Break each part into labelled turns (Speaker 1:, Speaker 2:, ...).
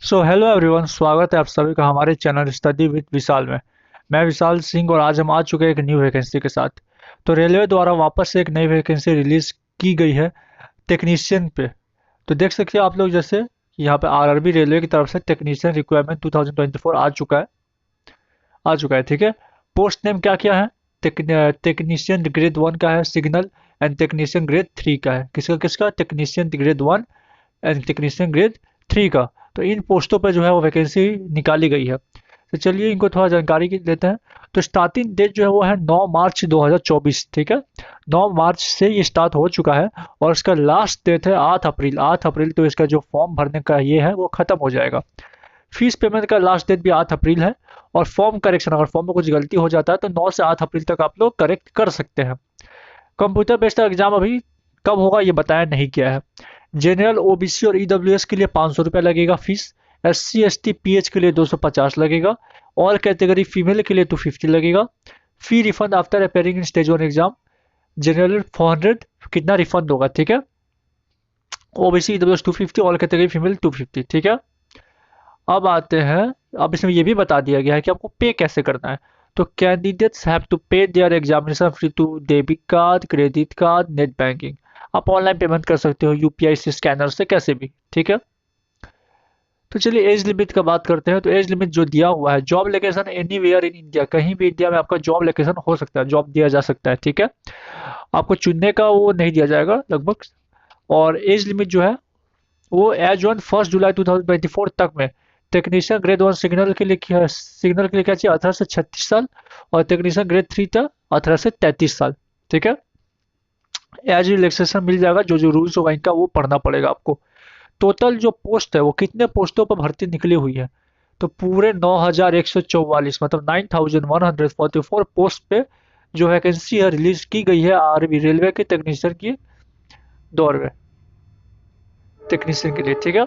Speaker 1: So hello everyone, स्वागत है आप सभी का हमारे चैनल स्टडी विद विशाल में। मैं विशाल सिंह और आज हम आ चुके हैं एक न्यू वैकेंसी के साथ। तो रेलवे द्वारा वापस से एक नई वैकेंसी रिलीज की गई है टेक्नीशियन पे। तो देख सकते हैं आप लोग, जैसे यहाँ पे आरआरबी रेलवे की तरफ से टेक्नीशियन रिक्वायरमेंट 2024 आ चुका है, ठीक है। पोस्ट नेम क्या क्या है? टेक्नीशियन ग्रेड 1 का है सिग्नल, एंड टेक्नीशियन ग्रेड 3 का है। किसका किसका? Technician grade 1 and technician grade 3 का। तो इन पोस्टों पर जो है वो वैकेंसी निकाली गई है। तो चलिए इनको थोड़ा जानकारी लेते हैं। तो स्टार्टिंग डेट जो है वो है 9 मार्च 2024, ठीक है। 9 मार्च से ये स्टार्ट हो चुका है और इसका लास्ट डेट है 8 अप्रैल। 8 अप्रैल तो इसका जो फॉर्म भरने का ये है वो खत्म हो जाएगा। फीस पेमेंट का लास्ट डेट भी 8 अप्रैल है। और फॉर्म करेक्शन, अगर फॉर्म में कुछ गलती हो जाता है तो 9 से 8 अप्रैल तक आप लोग करेक्ट कर सकते हैं। कंप्यूटर बेस्ड एग्जाम अभी कब होगा ये बताया नहीं गया है। जनरल, ओबीसी और ईडब्ल्यूएस के लिए 500 रुपये लगेगा फीस। एससी एसटी पीएच के लिए 250 लगेगा। और कैटेगरी फीमेल के लिए 250 लगेगा। Fee refund after appearing in stage 1 exam. General 400, कितना रिफंड होगा, ठीक है। OBC EWS 250, all category female 250, ठीक है। अब आते हैं, अब इसमें ये भी बता दिया गया है कि आपको पे कैसे करना है। तो candidates have to pay their examination free to debit card, credit card, net banking. आप ऑनलाइन पेमेंट कर सकते हो यूपीआई से, स्कैनर से, कैसे भी, ठीक है। तो चलिए एज लिमिट का बात करते हैं। तो एज लिमिट जो दिया हुआ है, job location anywhere in India, कहीं भी इंडिया में आपका जॉब लोकेशन हो सकता है, जॉब दिया जा सकता है, ठीक है। आपको चुनने का वो नहीं दिया जाएगा लगभग। और एज लिमिट जो है वो एज ऑन 1 जुलाई 2024 तक में टेक्नीशियन ग्रेड 1 सिग्नल के लिए क्या चाहिए? 18 से 36 साल। और टेक्नीशियन ग्रेड 3 तक 18 से 33 साल, ठीक है। एज रिलैक्सेशन मिल जाएगा, जो जो रूल्स होगा इनका वो पढ़ना पड़ेगा आपको। टोटल जो पोस्ट है वो कितने पोस्टों पर भर्ती निकली हुई है? तो पूरे 9144, मतलब 9144 पोस्ट पे जो वैकेंसी है रिलीज की गई है आरबी रेलवे के टेक्नीशियन की दौर में, टेक्नीशियन के लिए, ठीक है।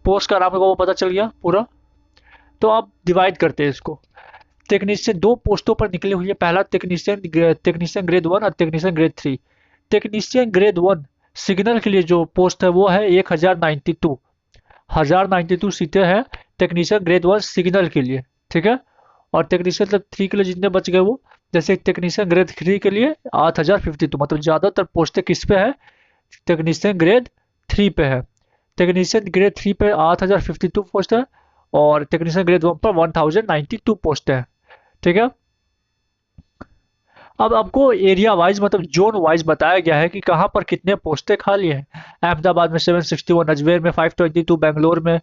Speaker 1: पोस्ट का नाम को वो पता चल गया पूरा। तो आप डिवाइड करते हैं इसको। टेक्नीशियन दो पोस्टों पर निकली हुई है। पहला टेक्नीशियन ग्रेड 1 और technician grade 3। Technician grade 1 signal के लिए जो पोस्ट है वो है 1092 सीटें हैं टेक्नीशियन ग्रेड 1 सिग्नल के लिए, ठीक है। और टेक्नीशियन 3 के लिए जितने बच गए वो, जैसे टेक्नीशियन ग्रेड 3 के लिए 8052, मतलब ज़्यादातर पोस्टें किस पे है? टेक्नीशियन ग्रेड 3 पे है। टेक्नीशियन ग्रेड 3 पे 8052 पोस्ट है। और टेक्नीशियन ग्रेड 1 पर 1092 पोस्ट है, ठीक है। अब आपको एरिया वाइज, मतलब जोन वाइज बताया गया है कि कहाँ पर कितने पोस्टें खाली हैं। अहमदाबाद में 761, अजमेर में 522, बेंगलोर में,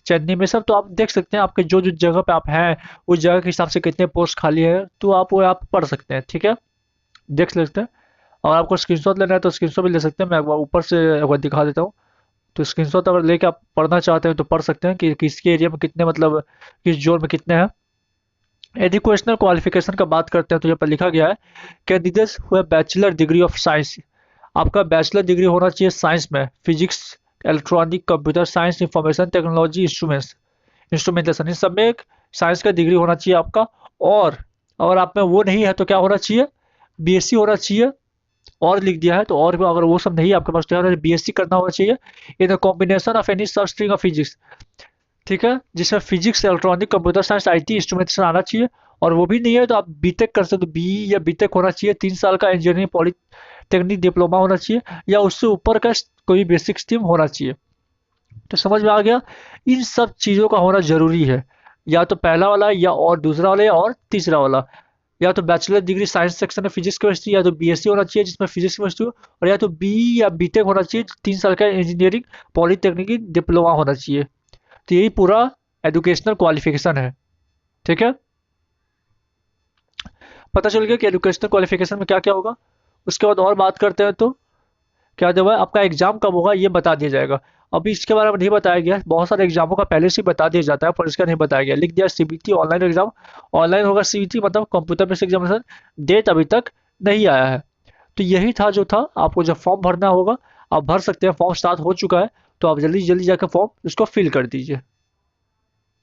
Speaker 1: चेन्नई में, सब। तो आप देख सकते हैं आपके जो जो जगह पे आप हैं उस जगह के हिसाब से कितने पोस्ट खाली है, तो आप वो आप पढ़ सकते हैं, ठीक है। देख सकते हैं। और आपको स्क्रीनशॉट लेना है तो स्क्रीनशॉट भी ले सकते हैं। मैं एक बार ऊपर से एक बार दिखा देता हूँ। तो स्क्रीनशॉट अगर लेके आप पढ़ना चाहते हैं तो पढ़ सकते हैं कि किसके एरिया में कितने, मतलब किस जोन में कितने हैं। एजुकेशनल क्वालिफिकेशन का बात करते हैं तो यहाँ पर लिखा गया है कैंडिडेट्स हुए बैचलर डिग्री ऑफ साइंस। आपका बैचलर डिग्री होना चाहिए साइंस में, physics, electronic, computer science, information technology, instrumentation, इन सब में एक साइंस का डिग्री होना चाहिए आपका। और अगर आप में वो नहीं है तो क्या होना चाहिए? बीएससी होना चाहिए। और लिख दिया है तो और भी, अगर वो सब नहीं है आपके पास तो बीएससी करना होना चाहिए in the combination of any सब स्ट्रिंग ऑफ फिजिक्स, ठीक है। जिसमें physics, electronic, computer science, IT, instrumentation आना चाहिए। और वो भी नहीं है तो आप बीटेक कर सकते हो, बी या बीटेक होना चाहिए। 3 साल का इंजीनियरिंग पॉलिटेक्निक डिप्लोमा होना चाहिए, या उससे ऊपर का कोई बेसिक स्ट्रीम होना चाहिए। तो समझ में आ गया। इन सब चीज़ों का होना जरूरी है। या तो पहला वाला, या और दूसरा वाला, या और तीसरा वाला। या तो बैचलर डिग्री साइंस सेक्शन में फिजिक्स केमिस्ट्री, या तो बीएससी होना चाहिए जिसमें फिजिक्स केमिस्ट्री हो। और या तो बी या बीटेक होना चाहिए, 3 साल का इंजीनियरिंग पॉलिटेक्निक डिप्लोमा होना चाहिए। तो यही पूरा एजुकेशनल क्वालिफिकेशन है, ठीक है। पता चल गया कि एजुकेशनल क्वालिफिकेशन में क्या क्या होगा। उसके बाद और बात करते हैं तो क्या जो है आपका एग्जाम कब होगा ये बता दिया जाएगा। अभी इसके बारे में नहीं बताया गया। बहुत सारे एग्जामों का पहले से ही बता दिया जाता है पर इसका नहीं बताया गया। लिख दिया सीबीटी ऑनलाइन एग्जाम। ऑनलाइन होगा सीबीटी, मतलब कंप्यूटर बेस्ड एग्जामिनेशन। डेट अभी तक नहीं आया है। तो यही था जो था। आपको जब फॉर्म भरना होगा आप भर सकते हैं। फॉर्म स्टार्ट हो चुका है तो आप जल्दी जल्दी जाकर फॉर्म उसको फिल कर दीजिए।